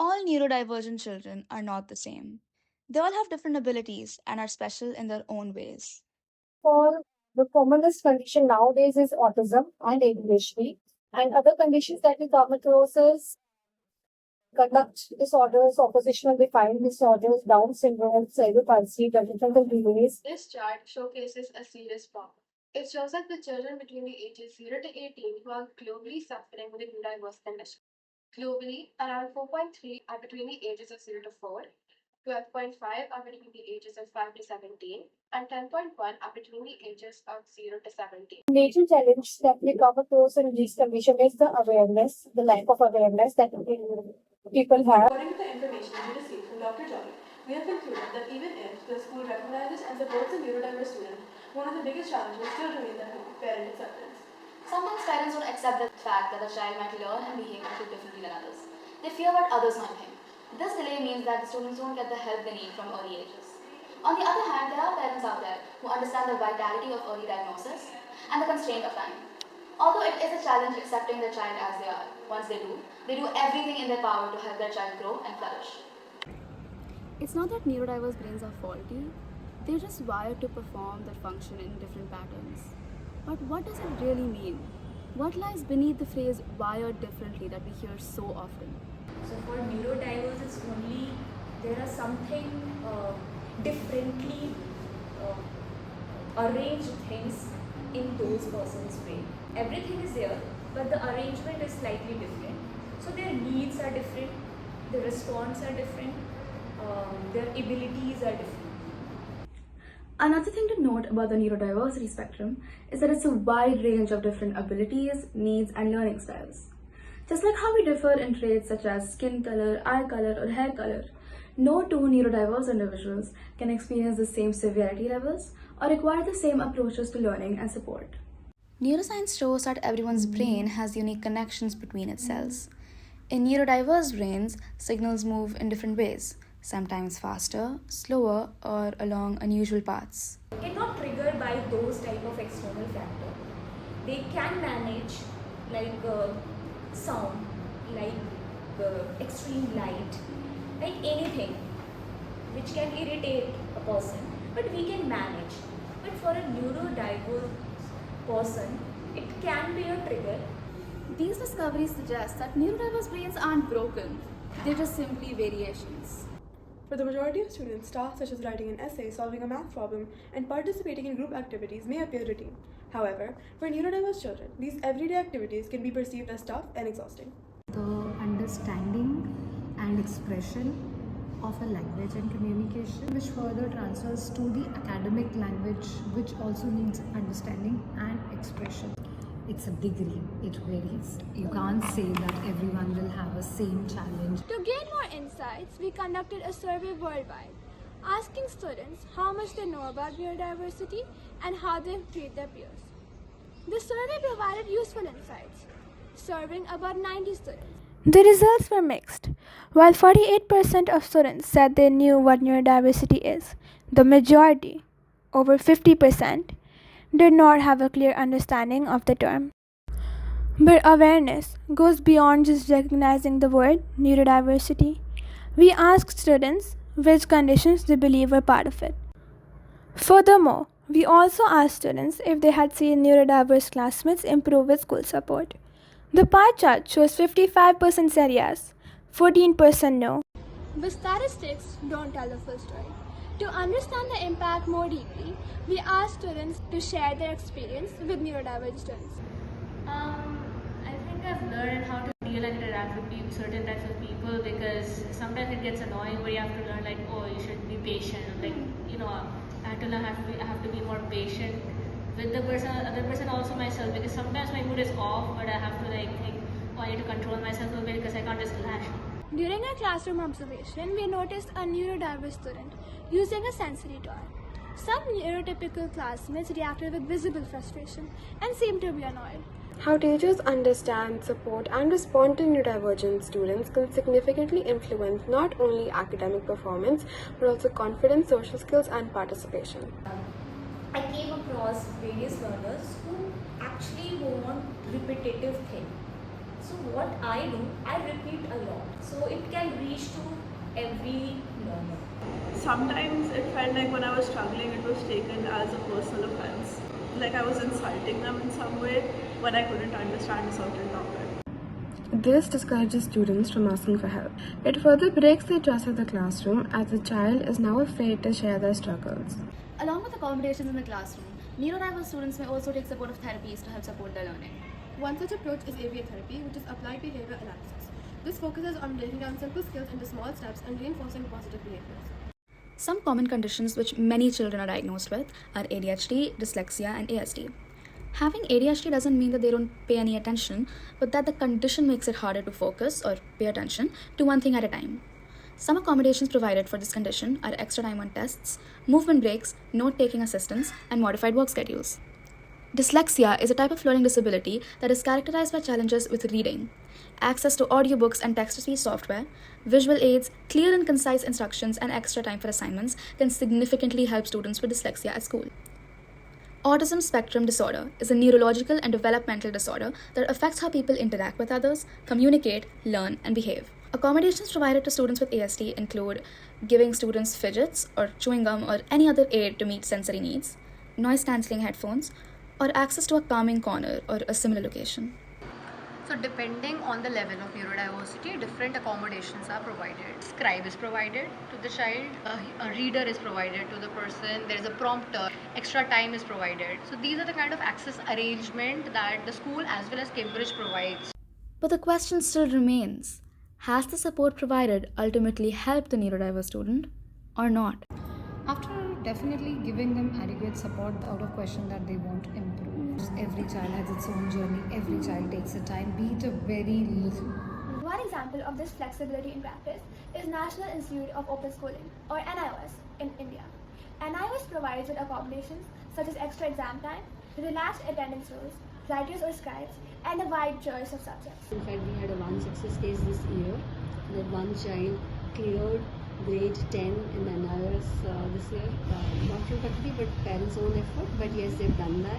all neurodivergent children are not the same. They all have different abilities and are special in their own ways. For the commonest condition nowadays is autism and ADHD, and other conditions that we come across is conduct disorders, oppositional defiant disorders, Down syndrome, cerebral palsy, developmental delays. This chart showcases a serious problem. It shows that the children between the ages 0 to 18 who are globally suffering with a neurodiverse condition. Globally, around 4.3 are between the ages of 0 to 4, 12.5 are between the ages of 5 to 17, and 10.1 are between the ages of 0 to 17. Major challenge that we come across in this condition is the awareness, the lack of awareness that people have. According to the information we received from Dr. Joy, we have concluded that even if the school recognizes and supports a neurodiverse student, one of the biggest challenges still remains at home, parent acceptance. Sometimes parents don't accept the fact that a child might learn and behave a bit differently than others. They fear what others might think. This delay means that the students don't get the help they need from early ages. On the other hand, there are parents out there who understand the vitality of early diagnosis and the constraint of time. Although it is a challenge accepting their child as they are, once they do everything in their power to help their child grow and flourish. It's not that neurodiverse brains are faulty, they're just wired to perform their function in different patterns. But what does it really mean? What lies beneath the phrase wired differently that we hear so often? So for neurodiverse, it's only there are something differently arranged things in those persons' brain. Everything is there, but the arrangement is slightly different. So their needs are different, their response are different, their abilities are different. Another thing to note about the neurodiversity spectrum is that it's a wide range of different abilities, needs, and learning styles. Just like how we differ in traits such as skin color, eye color, or hair color, no two neurodiverse individuals can experience the same severity levels or require the same approaches to learning and support. Neuroscience shows that everyone's brain has unique connections between its cells. In neurodiverse brains, signals move in different ways, sometimes faster, slower, or along unusual paths. Cannot trigger by those type of external factor. They can manage like sound, like extreme light, like anything which can irritate a person, but we can manage. But for a neurodiverse person, it can be a trigger. These discoveries suggest that neurodiverse brains aren't broken, they're just simply variations. For the majority of students, tasks such as writing an essay, solving a math problem, and participating in group activities may appear routine. However, for neurodiverse children, these everyday activities can be perceived as tough and exhausting. The understanding and expression of a language and communication, which further transfers to the academic language, which also needs understanding and expression. It's a degree, it varies. You can't say that everyone will have a same challenge. To gain more insights, we conducted a survey worldwide, asking students how much they know about neurodiversity and how they treat their peers. The survey provided useful insights, serving about 90 students. The results were mixed. While 48% of students said they knew what neurodiversity is, the majority, over 50%, did not have a clear understanding of the term. But awareness goes beyond just recognizing the word neurodiversity. We asked students which conditions they believe were part of it. Furthermore, we also asked students if they had seen neurodiverse classmates improve with school support. The pie chart shows 55% said yes, 14% no. But statistics don't tell the full story. To understand the impact more deeply, we asked students to share their experience with neurodiverse students. I think I've learned how to deal and interact with certain types of people, because sometimes it gets annoying where you have to learn like, oh, you should be patient. Like, I have to learn I have to be more patient with the other person, also myself, because sometimes my mood is off, but I have to think, oh, I need to control myself a bit because I can't just lash. During our classroom observation, we noticed a neurodiverse student using a sensory toy. Some neurotypical classmates reacted with visible frustration and seemed to be annoyed. How teachers understand, support, and respond to neurodivergent students can significantly influence not only academic performance, but also confidence, social skills, and participation. I came across various learners who actually want repetitive things. So what I do, I repeat a lot. So it can reach to every learner. Sometimes it felt like when I was struggling, it was taken as a personal offense. Like I was insulting them in some way when I couldn't understand a certain topic. This discourages students from asking for help. It further breaks the trust of the classroom as the child is now afraid to share their struggles. Along with accommodations in the classroom, neurodiverse students may also take supportive therapies to help support their learning. One such approach is ABA therapy, which is applied behavior analysis. This focuses on breaking down simple skills into small steps and reinforcing positive behaviors. Some common conditions which many children are diagnosed with are ADHD, dyslexia, and ASD. Having ADHD doesn't mean that they don't pay any attention, but that the condition makes it harder to focus or pay attention to one thing at a time. Some accommodations provided for this condition are extra time on tests, movement breaks, note-taking assistance, and modified work schedules. Dyslexia is a type of learning disability that is characterized by challenges with reading. Access to audiobooks and text-to-speech software, visual aids, clear and concise instructions, and extra time for assignments can significantly help students with dyslexia at school. Autism spectrum disorder is a neurological and developmental disorder that affects how people interact with others, communicate, learn, and behave. Accommodations provided to students with ASD include giving students fidgets or chewing gum or any other aid to meet sensory needs, noise-cancelling headphones, or access to a calming corner or a similar location. So depending on the level of neurodiversity, different accommodations are provided. Scribe is provided to the child, a reader is provided to the person, there is a prompter, extra time is provided. So these are the kind of access arrangement that the school as well as Cambridge provides. But the question still remains, has the support provided ultimately helped the neurodiverse student or not? After definitely giving them adequate support, out of question that they won't improve. Every child has its own journey, every child takes a time, be it a very little. One example of this flexibility in practice is National Institute of Open Schooling, or NIOS, in India. NIOS provides with accommodations such as extra exam time, relaxed attendance rules, writers or scribes, and a wide choice of subjects. In fact, we had one success case this year that one child cleared grade 10 in NIOS this year, not from faculty but parents' own effort, but yes, they've done that.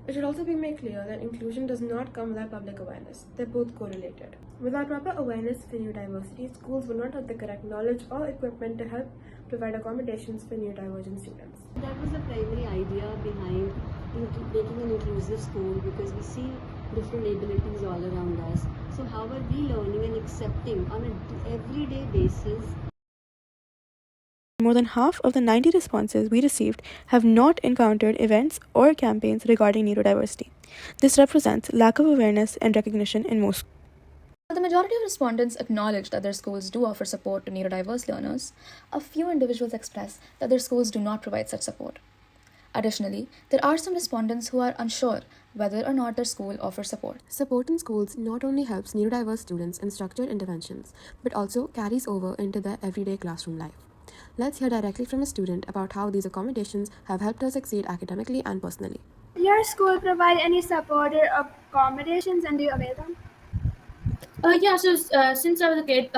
It should also be made clear that inclusion does not come without public awareness. They're both correlated. Without proper awareness for neurodiversity, schools will not have the correct knowledge or equipment to help provide accommodations for neurodivergent students. That was the primary idea behind making an inclusive school, because we see different abilities all around us. So how are we learning and accepting on an everyday basis? More than half of the 90 responses we received have not encountered events or campaigns regarding neurodiversity. This represents lack of awareness and recognition in most schools. While the majority of respondents acknowledge that their schools do offer support to neurodiverse learners, a few individuals express that their schools do not provide such support. Additionally, there are some respondents who are unsure whether or not their school offers support. Support in schools not only helps neurodiverse students in structured interventions, but also carries over into their everyday classroom life. Let's hear directly from a student about how these accommodations have helped her succeed academically and personally. Does your school provide any support or accommodations, and do you avail them? Since I was a kid,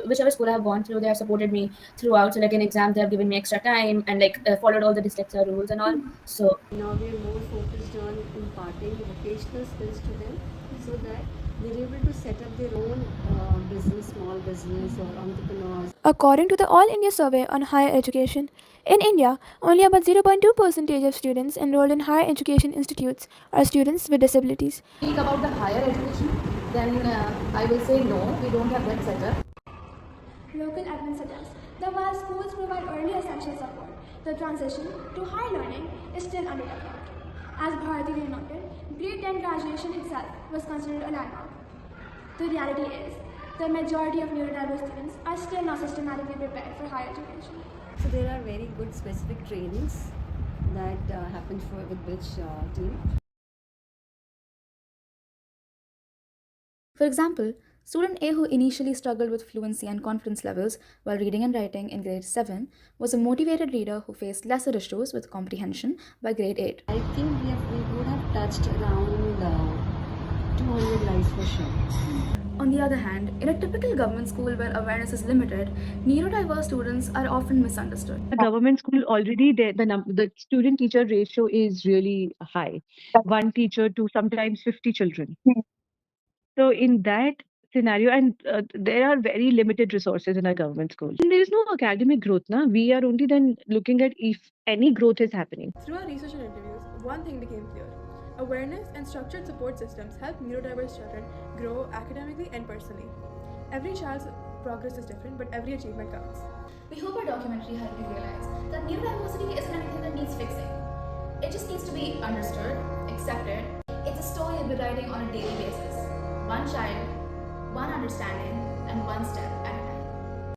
whichever school I have gone through, they have supported me throughout. So like in exams, they have given me extra time and followed all the dyslexia rules and all. So now we are more focused on imparting vocational skills to them so that they're able to set up their own business, small business or entrepreneurs. According to the All India Survey on Higher Education, in India, only about 0.2% of students enrolled in higher education institutes are students with disabilities. Speak about the higher education, then I will say no, we don't have that setup. Local admin suggests that while schools provide early essential support, the transition to higher learning is still underdeveloped. As Bharati noted, grade 10 graduation itself was considered a landmark. The reality is, the majority of neurodiverse students are still not systematically prepared for higher education. So there are very good specific trainings that happen with which team. For example, student A, who initially struggled with fluency and confidence levels while reading and writing in grade 7, was a motivated reader who faced lesser issues with comprehension by grade 8. I think we would have touched around 200 lives for sure. On the other hand, in a typical government school where awareness is limited, neurodiverse students are often misunderstood. A government school already the student-teacher ratio is really high. One teacher to sometimes 50 children. So in that scenario, and there are very limited resources in our government school. And there is no academic growth. Na? We are only then looking at if any growth is happening. Through our research and interviews, one thing became clear. Awareness and structured support systems help neurodiverse children grow academically and personally. Every child's progress is different, but every achievement counts. We hope our documentary helped you realize that neurodiversity isn't anything that needs fixing. It just needs to be understood, accepted. It's a story you'll be writing on a daily basis. One child, one understanding, and one step at a time.